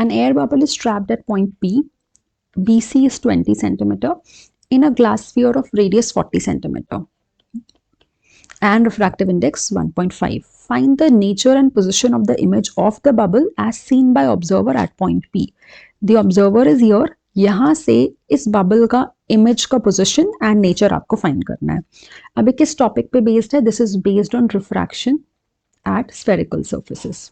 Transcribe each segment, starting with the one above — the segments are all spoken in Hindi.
An air bubble is trapped at point P. BC is 20 centimeter in a glass sphere of radius 40 centimeter and refractive index 1.5. Find the nature and position of the image of the bubble as seen by observer at point P. The observer is here. यहाँ से इस बबल का इमेज का पोजिशन एंड नेचर आपको फाइंड करना है. अभी किस टॉपिक पे बेस्ड है? This is based on refraction at spherical surfaces.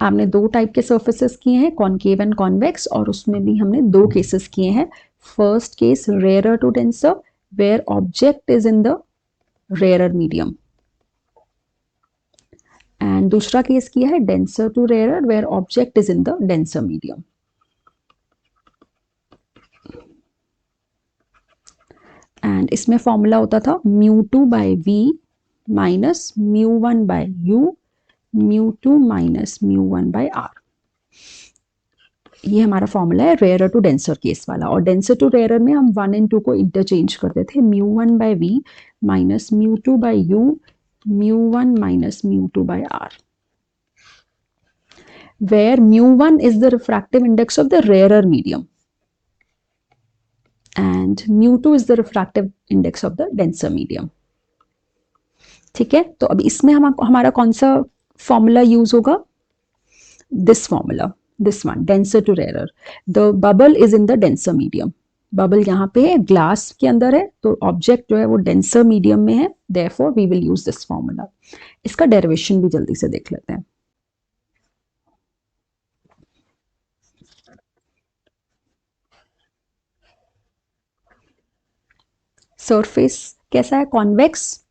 आपने दो टाइप के सर्फेसेस किए हैं, कॉनकेव एंड कॉन्वेक्स, और उसमें भी हमने दो केसेस किए हैं. First case rare to denser where object is in the rare medium, and दूसरा केस किया है denser to rare where object is in the denser medium. And इसमें फॉर्मूला होता था μ2 by v minus μ1 by u, μ2 minus μ1 by r. ये हमारा फॉर्मूला है रेयर टू डेंसर केस वाला. और डेंसर टू रेयर में हम 1 and 2 को इंटरचेंज करते थे. μ1 by v minus μ2 by u, μ1 minus μ2 by r, where μ1 is the refractive index of the rarer medium and μ2 is the refractive index of the denser medium. ठीक है, तो अब इसमें हमारा कौन सा फॉर्मूला यूज होगा? This formula, this one, denser to rarer. The bubble is in the denser medium. Bubble यहाँ पे है, ग्लास के अंदर है, तो ऑब्जेक्ट जो है वो डेंसर मीडियम में है, therefore we will use this formula. इसका डेरिवेशन भी जल्दी से देख लेते हैं. सरफेस कैसा है? कॉन्वेक्स.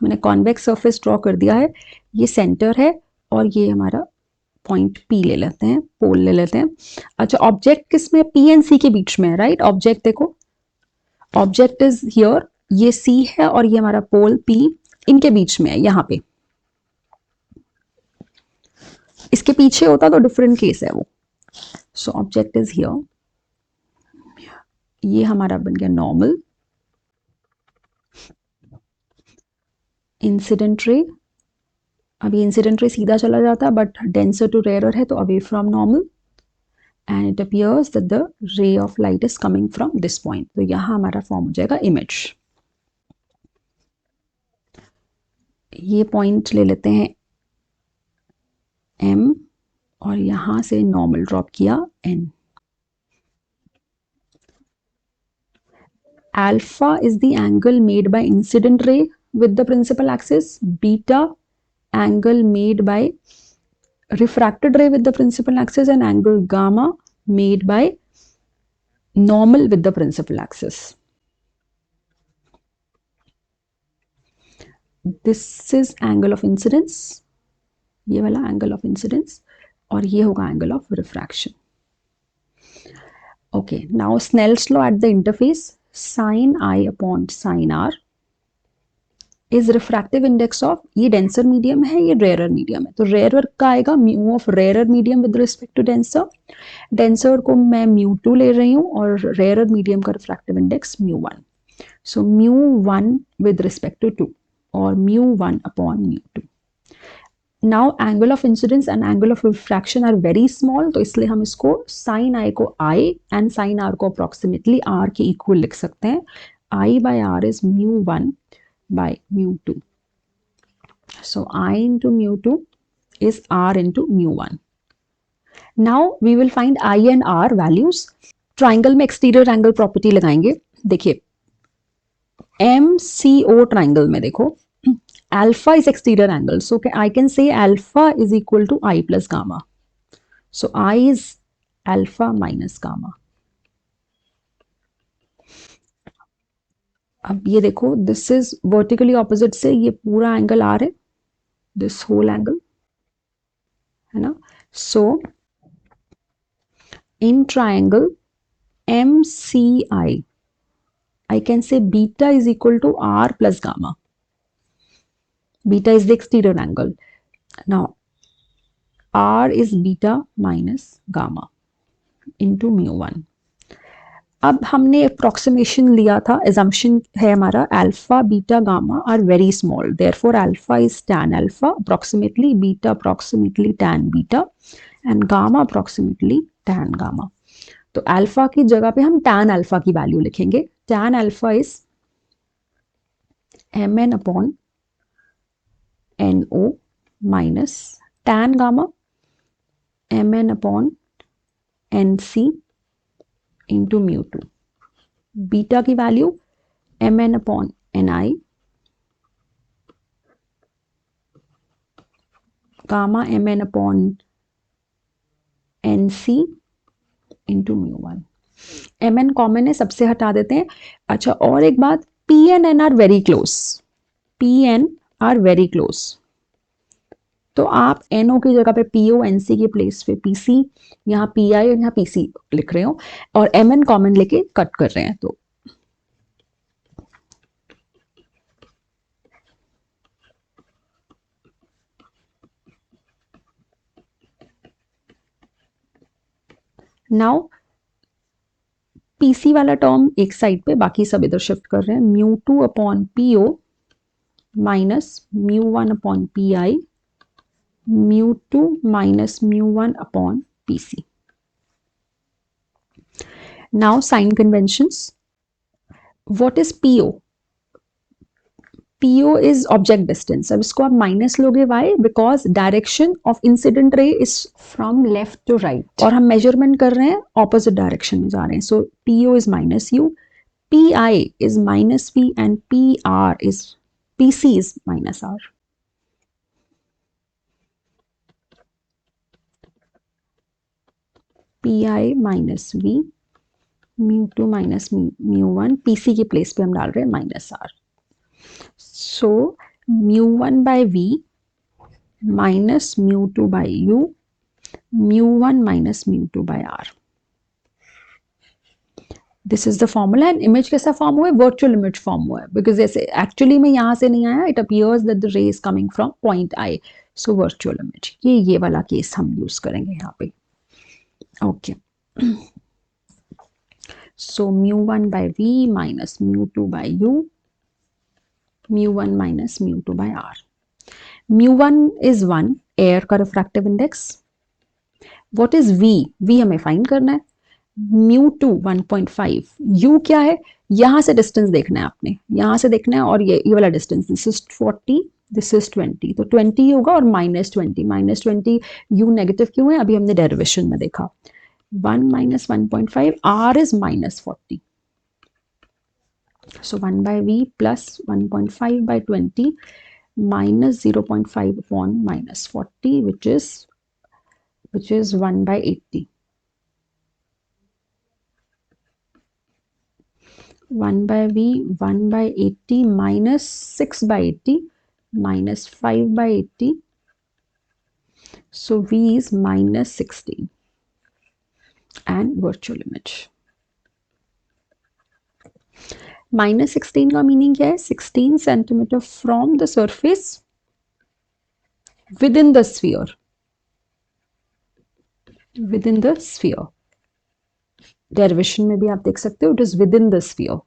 मैंने कॉन्वेक्स सरफेस ड्रॉ कर दिया है. ये सेंटर है और ये हमारा पॉइंट P ले लेते हैं, पोल ले लेते हैं. अच्छा, ऑब्जेक्ट किस में? P एंड C के बीच में है, राइट? ऑब्जेक्ट देखो, ऑब्जेक्ट इज हियर, ये C है और ये हमारा पोल P इनके बीच में है, यहाँ पे. इसके पीछे होता तो डिफरेंट केस है वो. सो ऑब्जेक्ट इज हियर, ये हमारा बन गया नॉर्मल. इंसिडेंट रे, अभी इंसिडेंट रे सीधा चला जाता है, बट डेंसर टू रेयर है तो away from normal, and it appears that the ray of light is coming from this point. तो यहाँ हमारा फॉर्म हो जाएगा इमेज. ये पॉइंट ले लेते हैं M और यहां से नॉर्मल ड्रॉप किया N. Alpha is the angle made by incident ray with the principal axis. Beta, angle made by refracted ray with the principal axis, and angle gamma made by normal with the principal axis. This is angle of incidence, ये वाला angle of incidence, और ये होगा angle of refraction. Okay, now Snell's law at the interface, sin I upon sin R is refractive index of, ये denser medium है, ये rarer medium है, तो rarer का आएगा mu of rarer medium with respect to denser. denser को मैं mu2 ले रही हूँ और rarer medium का refractive index mu1. so mu1 with respect to 2 और mu1 upon mu2. Now angle of incidence and angle of refraction are very small, तो इसलिए हम इसको sin I को I and sin R को approximately R के equal लिख सकते हैं. I by R is mu1 by mu2. So I into mu2 is R into mu1. Now we will find I and R values. Triangle में exterior angle property लगाएंगे. देखिए MCO triangle में देखो, alpha is exterior angle, so I can say alpha is equal to I plus gamma. So I is alpha minus gamma. अब ये देखो, this is vertically opposite से ये पूरा एंगल R है, this whole angle है ना. So in triangle MCI, I can say beta is equal to R plus gamma. Beta is the exterior angle. Now R is beta minus gamma into mu1. अब हमने अप्रोक्सीमेशन लिया था, एजम्पशन है हमारा alpha beta gamma are very small, therefore alpha is tan alpha approximately, beta approximately tan beta and gamma approximately tan gamma. तो अल्फा की जगह पे हम टैन अल्फा की वैल्यू लिखेंगे। Tan alpha is mn upon no minus tan gamma mn upon nc into mu two. Beta की value mn upon ni, gamma mn upon nc into mu one. mn common है, सबसे हटा देते हैं। अच्छा, और एक बात, p and n are very close, p n are very close, तो आप NO की जगह पे PO, NC की प्लेस पे PC, यहाँ PI और यहाँ PC लिख रहे हो और MN कॉमन लेके कट कर रहे हैं। तो नाउ PC वाला टर्म एक साइड पे, बाकी सब इधर शिफ्ट कर रहे हैं। Mu two upon PO minus mu one upon PI, mu two minus mu one upon PC। Now sign conventions, what is PO? PO is object distance. अब इसको आप माइनस लोगे, why? Because direction of incident ray is from left to right और हम मेजरमेंट कर रहे हैं ऑपोजिट डायरेक्शन में जा रहे हैं। सो PO is minus U, PI is minus V and PC is minus R। PI minus V, mu two minus mu one, PC की प्लेस पे हम डाल रहे हैं minus R। So mu 1 by V minus mu 2 by U, mu 1 minus mu 2 by R. This is the formula and image कैसा फॉर्म हुआ है? वर्चुअल इमेज फॉर्म हुआ है, बिकॉज ऐसे एक्चुअली में यहाँ से नहीं आया, इट अपीयर्स दैट द रे is coming from point I, so virtual image. ये वाला केस हम यूज करेंगे यहाँ पे। Okay, so mu 1 by V minus mu 2 by U, mu 1 minus mu 2 by R. mu 1 is 1, air का refractive index. What is V? V हमें फाइंड करना है। mu 2 1.5, U क्या है? यहां से डिस्टेंस देखना है आपने, यहां से देखना है, और ये वाला distance, this is 40, this is 20, तो 20 होगा और -20 U नेगेटिव क्यों है? अभी हमने डेरिवेशन में देखा। 1 minus 1.5, R is -40, so 1 by V plus 1.5 by 20 minus 0.5 upon -40, which is 1 by 80. 1 by V, 1 by 80 minus 6 by 80 minus 5 by 80, so V is minus 16 and virtual image. minus 16 का मीनिंग क्या है? 16 centimetre from the surface with in the sphere, with in the sphere. Derivation में भी आप देख सकते हो, it is with in the sphere.